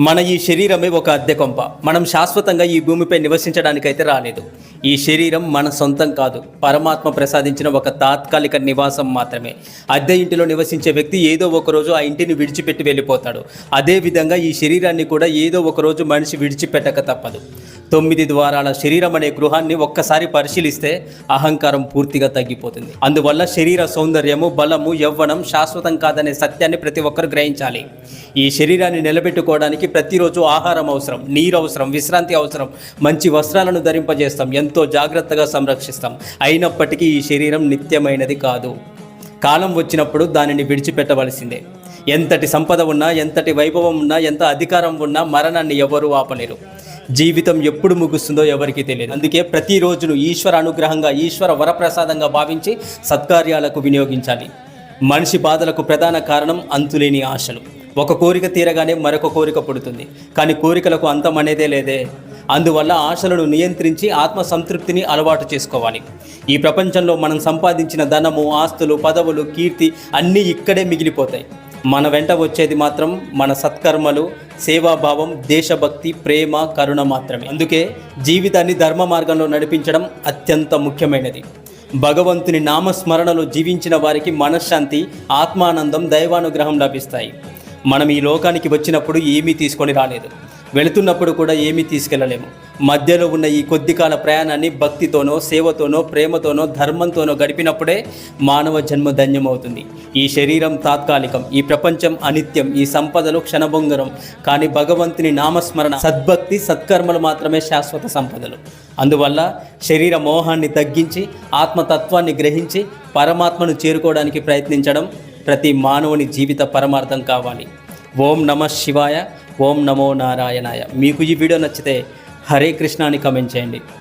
మన ఈ శరీరమే ఒక అద్దె కొంప. మనం శాశ్వతంగా ఈ భూమిపై నివసించడానికైతే రాలేదు. ఈ శరీరం మన సొంతం కాదు, పరమాత్మ ప్రసాదించిన ఒక తాత్కాలిక నివాసం మాత్రమే. అద్దె ఇంటిలో నివసించే వ్యక్తి ఏదో ఒకరోజు ఆ ఇంటిని విడిచిపెట్టి వెళ్ళిపోతాడు. అదేవిధంగా ఈ శరీరాన్ని కూడా ఏదో ఒకరోజు మనిషి విడిచిపెట్టక తప్పదు. 9 ద్వారాల శరీరం అనే గృహాన్ని ఒక్కసారి పరిశీలిస్తే అహంకారం పూర్తిగా తగ్గిపోతుంది. అందువల్ల శరీర సౌందర్యము, బలము, యవ్వనం శాశ్వతం కాదనే సత్యాన్ని ప్రతి ఒక్కరు గ్రహించాలి. ఈ శరీరాన్ని నిలబెట్టుకోవడానికి ప్రతిరోజు ఆహారం అవసరం, నీరు అవసరం, విశ్రాంతి అవసరం, మంచి వస్త్రాలను ధరింపజేస్తాం, ఎంతో జాగ్రత్తగా సంరక్షిస్తాం. అయినప్పటికీ ఈ శరీరం నిత్యమైనది కాదు. కాలం వచ్చినప్పుడు దానిని విడిచిపెట్టవలసిందే. ఎంతటి సంపద ఉన్నా, ఎంతటి వైభవం ఉన్నా, ఎంత అధికారం ఉన్నా మరణాన్ని ఎవరూ ఆపలేరు. జీవితం ఎప్పుడు ముగుస్తుందో ఎవరికీ తెలియదు. అందుకే ప్రతిరోజును ఈశ్వర అనుగ్రహంగా, ఈశ్వర వరప్రసాదంగా భావించి సత్కార్యాలకు వినియోగించాలి. మనిషి బాధలకు ప్రధాన కారణం అంతులేని ఆశలు. ఒక కోరిక తీరగానే మరొక కోరిక పుడుతుంది, కానీ కోరికలకు అంతం అనేదే లేదే. అందువల్ల ఆశలను నియంత్రించి ఆత్మ సంతృప్తిని అలవాటు చేసుకోవాలి. ఈ ప్రపంచంలో మనం సంపాదించిన ధనము, ఆస్తులు, పదవులు, కీర్తి అన్నీ ఇక్కడే మిగిలిపోతాయి. మన వెంట వచ్చేది మాత్రం మన సత్కర్మలు, సేవాభావం, దేశభక్తి, ప్రేమ, కరుణ మాత్రమే. అందుకే జీవితాన్ని ధర్మ మార్గంలో నడిపించడం అత్యంత ముఖ్యమైనది. భగవంతుని నామస్మరణలో జీవించిన వారికి మనశ్శాంతి, ఆత్మానందం, దైవానుగ్రహం లభిస్తాయి. మనం ఈ లోకానికి వచ్చినప్పుడు ఏమీ తీసుకొని రాలేదు, వెళుతున్నప్పుడు కూడా ఏమీ తీసుకెళ్ళలేము. మధ్యలో ఉన్న ఈ కొద్ది కాల ప్రయాణాన్ని భక్తితోనో, సేవతోనో, ప్రేమతోనో, ధర్మంతోనో గడిపినప్పుడే మానవ జన్మ ధన్యమవుతుంది. ఈ శరీరం తాత్కాలికం, ఈ ప్రపంచం అనిత్యం, ఈ సంపదలు క్షణభంగరం. కానీ భగవంతుని నామస్మరణ, సద్భక్తి, సత్కర్మలు మాత్రమే శాశ్వత సంపదలు. అందువల్ల శరీర మోహాన్ని తగ్గించి ఆత్మతత్వాన్ని గ్రహించి పరమాత్మను చేరుకోవడానికి ప్రయత్నించడం ప్రతి మానవుని జీవిత పరమార్థం కావాలి. ఓం నమః శివాయ, ఓం నమో నారాయణాయ. మీకు ఈ వీడియో నచ్చితే హరే కృష్ణ అని కామెంట్ చేయండి.